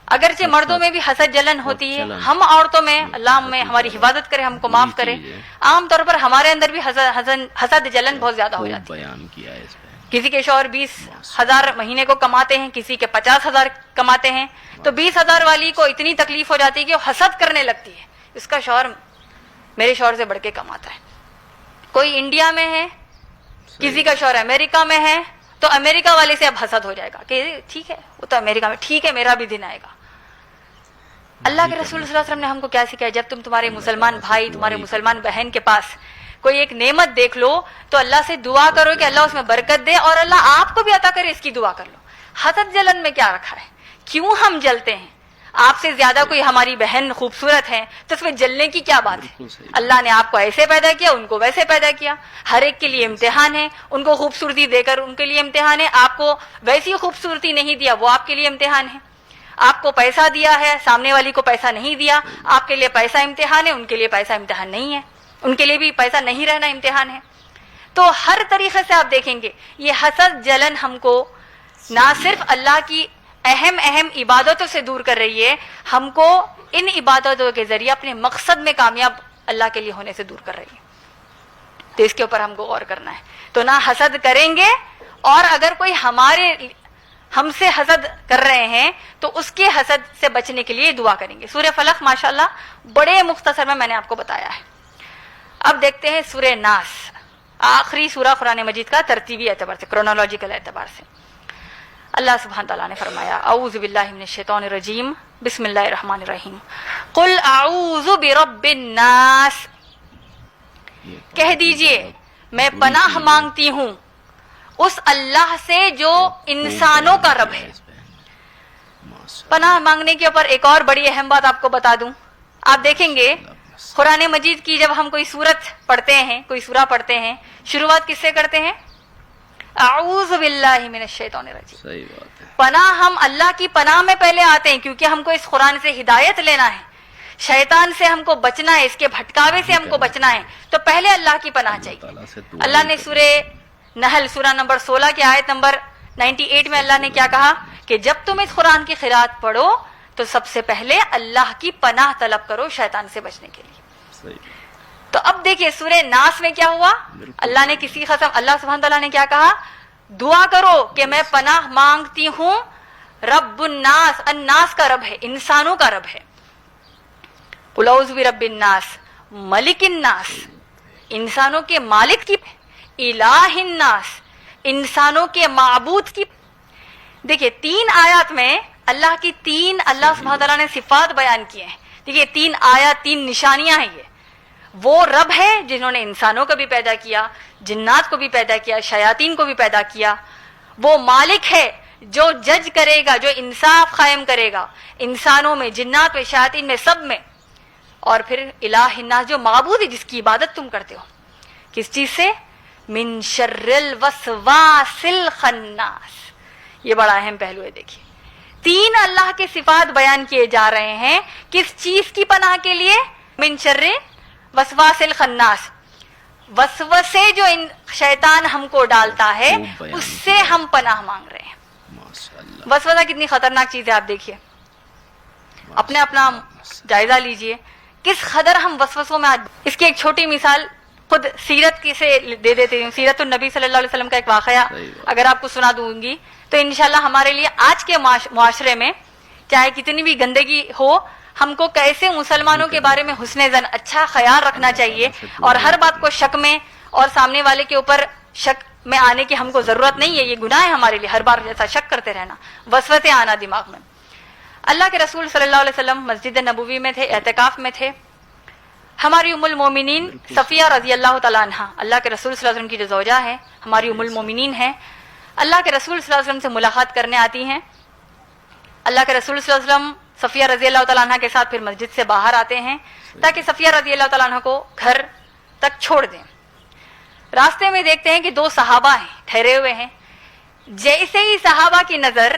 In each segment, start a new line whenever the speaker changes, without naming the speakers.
اگرچہ مردوں میں بھی حسد جلن ہوتی ہے، ہم عورتوں میں اللہ میں ہماری حفاظت کرے، ہم کو معاف کرے، عام طور پر ہمارے اندر بھی حسد جلن بہت زیادہ ہو جاتی ہے۔
بیان کیا ہے اس پہ۔
کسی کے شوہر 20,000 مہینے کو کماتے ہیں، کسی کے 50,000 کماتے ہیں، تو 20,000 والی کو اتنی تکلیف ہو جاتی ہے کہ وہ حسد کرنے لگتی ہے، اس کا شوہر میرے شوہر سے بڑھ کے کماتا ہے۔ کوئی انڈیا میں ہے، کسی کا شوہر امریکہ میں ہے، تو امریکہ والے سے اب حسد ہو جائے گا کہ ٹھیک ہے وہ تو امریکہ میں، ٹھیک ہے میرا بھی دن آئے گا۔ اللہ کے رسول صلی اللہ علیہ وسلم نے ہم کو کیا سکھایا؟ جب تمہارے مسلمان بھائی، تمہارے مسلمان بہن کے پاس کوئی ایک نعمت دیکھ لو تو اللہ سے دعا کرو کہ اللہ اس میں برکت دے اور اللہ آپ کو بھی عطا کرے، اس کی دعا کر لو۔ حسد جلن میں کیا رکھا ہے؟ کیوں ہم جلتے ہیں؟ آپ سے زیادہ کوئی ہماری بہن خوبصورت ہے تو اس میں جلنے کی کیا بات ہے؟ اللہ نے آپ کو ایسے پیدا کیا، ان کو ویسے پیدا کیا، ہر ایک کے لیے امتحان ہے، ان کو خوبصورتی دے کر ان کے لیے امتحان ہے، آپ کو ویسی خوبصورتی نہیں دیا، وہ آپ کے لیے امتحان ہے۔ آپ کو پیسہ دیا ہے، سامنے والی کو پیسہ نہیں دیا، آپ کے لیے پیسہ امتحان ہے، ان کے لیے پیسہ امتحان نہیں ہے، ان کے لیے بھی پیسہ نہیں رہنا امتحان ہے۔ تو ہر طریقے سے آپ دیکھیں گے یہ حسد جلن ہم کو نہ صرف اللہ کی اہم عبادتوں سے دور کر رہی ہے، ہم کو ان عبادتوں کے ذریعے اپنے مقصد میں کامیاب اللہ کے لیے ہونے سے دور کر رہی ہے۔ تو اس کے اوپر ہم کو غور کرنا ہے۔ تو نہ حسد کریں گے، اور اگر کوئی ہم سے حسد کر رہے ہیں تو اس کے حسد سے بچنے کے لیے دعا کریں گے۔ سورہ فلق ماشاءاللہ بڑے مختصر میں نے آپ کو بتایا ہے۔ اب دیکھتے ہیں سورہ ناس، آخری سورہ قرآن مجید کا ترتیبی اعتبار سے، کرونالوجیکل اعتبار سے۔ اللہ سبحانہ تعالیٰ نے فرمایا اعوذ باللہ من الشیطان الرجیم بسم اللہ الرحمن الرحیم قل اعوذ برب الناس، کہہ دیجئے میں پناہ مانگتی ہوں اس اللہ سے جو انسانوں کا رب ہے۔ پناہ مانگنے کے اوپر ایک اور بڑی اہم بات آپ کو بتا دوں، آپ دیکھیں گے قرآن مجید کی جب ہم کوئی سورت پڑھتے ہیں، کوئی سورہ پڑھتے ہیں، شروعات کس سے کرتے ہیں؟ اعوذ باللہ من الشیطان الرجیم۔
صحیح بات ہے۔
پناہ ہم اللہ کی پناہ میں پہلے آتے ہیں، کیونکہ ہم کو اس قرآن سے ہدایت لینا ہے، شیطان سے ہم کو بچنا ہے، اس کے بھٹکاوے سے ہم کو بچنا ہے، تو پہلے اللہ کی پناہ چاہیے۔ اللہ نے سورہ نحل سورہ نمبر 16 کی آیت نمبر 98 میں اللہ نے کیا کہا کہ جب تم اس قرآن کی قرات پڑھو تو سب سے پہلے اللہ کی پناہ طلب کرو شیطان سے بچنے کے لیے۔
صحیح۔
تو اب دیکھیے سورہ ناس میں کیا ہوا، اللہ نے کسی قسم، اللہ سبحانہ تعالیٰ نے کیا کہا؟ دعا کرو کہ میں پناہ مانگتی ہوں رب الناس، الناس کا رب ہے، انسانوں کا رب ہے۔ قل اعوذ برب الناس ملک الناس، انسانوں کے مالک کی، الہ الناس، انسانوں کے معبود کی۔ دیکھیے 3 آیات میں اللہ کی 3 اللہ سبحانہ تعالیٰ نے صفات بیان کیے ہیں۔ دیکھیے 3 آیات، 3 نشانیاں ہیں۔ یہ وہ رب ہے جنہوں نے انسانوں کو بھی پیدا کیا، جنات کو بھی پیدا کیا، شیاطین کو بھی پیدا کیا۔ وہ مالک ہے جو جج کرے گا، جو انصاف قائم کرے گا انسانوں میں، جنات میں، شیاطین میں، سب میں۔ اور پھر الہ الناس جو معبود ہے، جس کی عبادت تم کرتے ہو، کس چیز سے؟ من شر الوسواس الخناس۔ یہ بڑا اہم پہلو ہے۔ دیکھیے 3 اللہ کے صفات بیان کیے جا رہے ہیں، کس چیز کی پناہ کے لیے؟ من شر وسواس الخناس، وسوسے جو شیطان ہم کو ڈالتا ہے اس سے ہم پناہ مانگ رہے ہیں۔ وسوسہ کتنی خطرناک چیز ہے، آپ دیکھیے، اپنا جائزہ لیجئے کس قدر ہم وسوسوں میں۔ اس کی ایک چھوٹی مثال خود سیرت کی سے دے دیتے ہیں۔ سیرت النبی صلی اللہ علیہ وسلم کا ایک واقعہ اگر آپ کو سنا دوں گی تو انشاءاللہ ہمارے لیے آج کے معاشرے میں چاہے کتنی بھی گندگی ہو، ہم کو کیسے مسلمانوں کے بارے میں حسن ظن، اچھا خیال رکھنا چاہیے، اور ہر بات کو شک میں اور سامنے والے کے اوپر شک میں آنے کی ہم کو ضرورت نہیں ہے۔ یہ گناہ ہے ہمارے لیے ہر بار جیسا شک کرتے رہنا، وسوسے آنا دماغ میں۔ اللہ کے رسول صلی اللہ علیہ وسلم مسجد نبوی میں تھے، اعتکاف میں تھے۔ ہماری ام المومنین صفیہ رضی اللہ تعالیٰ عنہ، اللہ کے رسول صلی اللہ علیہ وسلم کی جو زوجہ ہے، ہماری ام المومنین ہیں، اللہ کے رسول صلی اللہ علیہ وسلم سے ملاقات کرنے آتی ہیں۔ اللہ کے رسول صلی اللہ علیہ وسلم صفیہ رضی اللہ تعالیٰ عنہ کے ساتھ پھر مسجد سے باہر آتے ہیں تاکہ صفیہ رضی اللہ تعالیٰ عنہ کو گھر تک چھوڑ دیں۔ راستے میں دیکھتے ہیں کہ 2 صحابہ ہیں، ٹھہرے ہوئے ہیں۔ جیسے ہی صحابہ کی نظر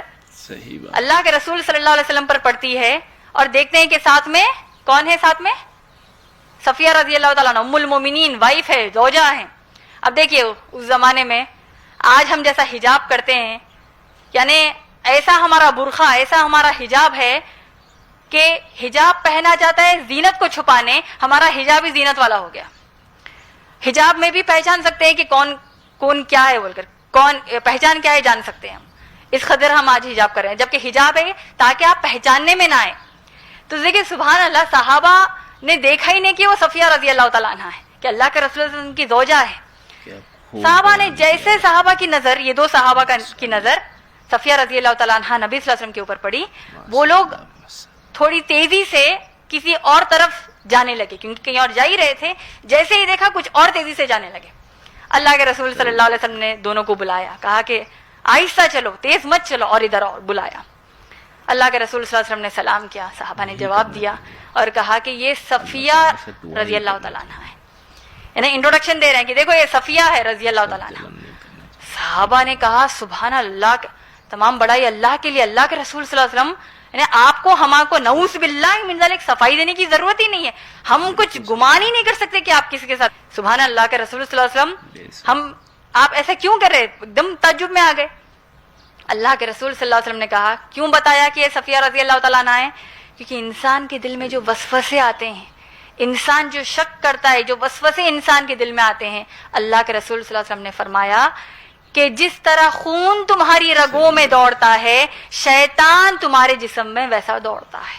اللہ کے رسول صلی اللہ علیہ وسلم پر پڑتی ہے اور دیکھتے ہیں کہ ساتھ میں کون ہے؟ ساتھ میں صفیہ رضی اللہ تعالیٰ عنہ، ام المومنین، وائف ہے، زوجہ ہیں۔ اب دیکھیے اس زمانے میں آج ہم جیسا حجاب کرتے ہیں، یعنی ایسا ہمارا برقع، ایسا ہمارا حجاب ہے کہ حجاب پہنا جاتا ہے زینت کو چھپانے، ہمارا حجاب ہی زینت والا ہو گیا. حجاب میں بھی پہچان سکتے ہیں کہ کون کیا ہے بول کر، کون پہچان کیا ہے جان سکتے ہیں ہم. اس قدر ہم آج حجاب کر رہے ہیں، جبکہ حجاب ہے تاکہ آپ پہچاننے میں نہ آئے. تو دیکھیں سبحان اللہ، صحابہ نے دیکھا ہی نہیں کہ وہ صفیہ رضی اللہ تعالیٰ عنہ ہے، کہ اللہ کے رسول صلی اللہ علیہ وسلم کی زوجہ ہے. صحابہ نے جیسے صحابہ کی نظر، یہ دو صحابہ کی نظر صفیہ رضی اللہ تعالیٰ عنہ نبی صلی اللہ علیہ وسلم کے اوپر پڑی، وہ لوگ تھوڑی تیزی سے کسی اور طرف جانے لگے، کیونکہ کہیں اور جا ہی رہے تھے. جیسے ہی دیکھا کچھ اور تیزی سے جانے لگے. اللہ کے رسول صلی اللہ علیہ وسلم نے دونوں کو بلایا، کہا کہ آہستہ چلو، تیز مت چلو، اور ادھر اور بلایا. اللہ کے رسول صلی اللہ علیہ وسلم نے سلام کیا، صحابہ نے جواب دیا اور کہا کہ یہ صفیہ رضی اللہ تعالیٰ عنہ ہے. یعنی انٹروڈکشن دے رہے ہیں کہ دیکھو یہ صفیہ ہے رضی اللہ تعالیٰ عنہ. صحابہ نے کہا سبحان اللہ، تمام بڑائی اللہ کے لیے، اللہ کے رسول صلی اللہ علیہ وسلم، یعنی آپ کو ہمارے کو نعوذ باللہ من ذالک صفائی دینے کی ضرورت ہی نہیں ہے، ہم کچھ گمان ہی نہیں کر سکتے کہ آپ کسی کے ساتھ. سبحان اللہ کے رسول صلی اللہ علیہ وسلم، آپ ایسا کیوں کر رہے؟ ایک دم تعجب میں آ گئے. اللہ کے رسول صلی اللہ علیہ وسلم نے کہا، کیوں بتایا کہ یہ صفیہ رضی اللہ تعالیٰ عنہ ہے؟ کیونکہ انسان کے دل میں جو وسوسے آتے ہیں، انسان جو شک کرتا ہے، جو وسوسے انسان کے دل میں آتے ہیں، اللہ کے رسول صلی اللہ علیہ وسلم نے فرمایا کہ جس طرح خون تمہاری رگوں میں دوڑتا ہے، شیطان تمہارے جسم میں ویسا دوڑتا ہے.